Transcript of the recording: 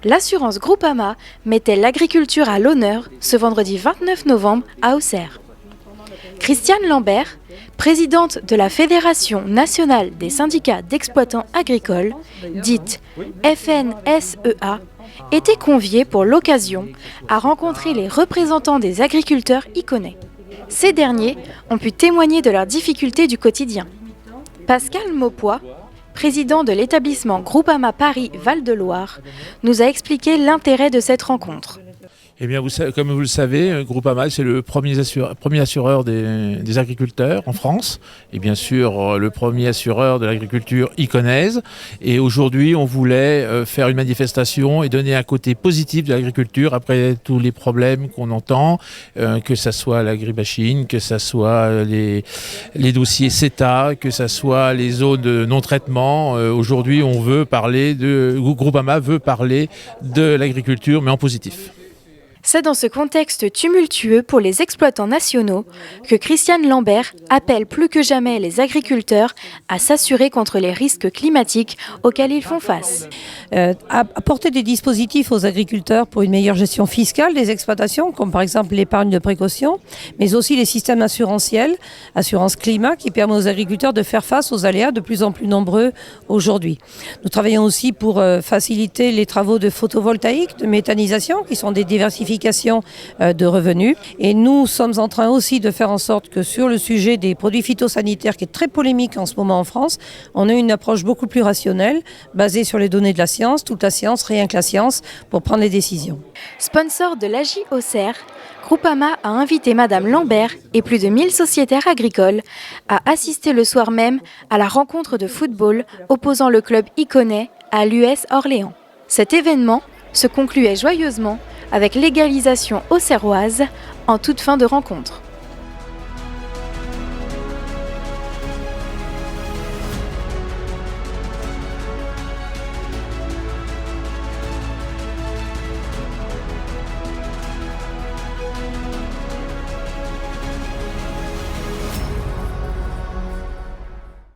L'assurance Groupama mettait l'agriculture à l'honneur ce vendredi 29 novembre à Auxerre. Christiane Lambert, présidente de la Fédération nationale des syndicats d'exploitants agricoles, dite FNSEA, était conviée pour l'occasion à rencontrer les représentants des agriculteurs icaunais. Ces derniers ont pu témoigner de leurs difficultés du quotidien. Pascal Maupoy, président de l'établissement Groupama Paris Val-de-Loire, nous a expliqué l'intérêt de cette rencontre. Eh bien, comme vous le savez, Groupama, c'est le premier assureur des agriculteurs en France et bien sûr le premier assureur de l'agriculture icaunnaise. Et aujourd'hui, on voulait faire une manifestation et donner un côté positif de l'agriculture après tous les problèmes qu'on entend, que ça soit l'agribashing, que ça soit les dossiers CETA, que ça soit les zones de non-traitement. Aujourd'hui, Groupama veut parler de l'agriculture, mais en positif. C'est dans ce contexte tumultueux pour les exploitants nationaux que Christiane Lambert appelle plus que jamais les agriculteurs à s'assurer contre les risques climatiques auxquels ils font face. Apporter des dispositifs aux agriculteurs pour une meilleure gestion fiscale des exploitations, comme par exemple l'épargne de précaution, mais aussi les systèmes assurantiels, assurance climat, qui permet aux agriculteurs de faire face aux aléas de plus en plus nombreux aujourd'hui. Nous travaillons aussi pour faciliter les travaux de photovoltaïque, de méthanisation, qui sont des diversifications de revenus. Et nous sommes en train aussi de faire en sorte que sur le sujet des produits phytosanitaires, qui est très polémique en ce moment en France, on a une approche beaucoup plus rationnelle, basée sur les données de la science, toute la science, rien que la science, pour prendre les décisions. Sponsor de l'AJ Auxerre, Groupama a invité Madame Lambert et plus de 1000 sociétaires agricoles à assister le soir même à la rencontre de football opposant le club icaunais à l'US Orléans. Cet événement se concluait joyeusement avec l'égalisation auxerroise en toute fin de rencontre.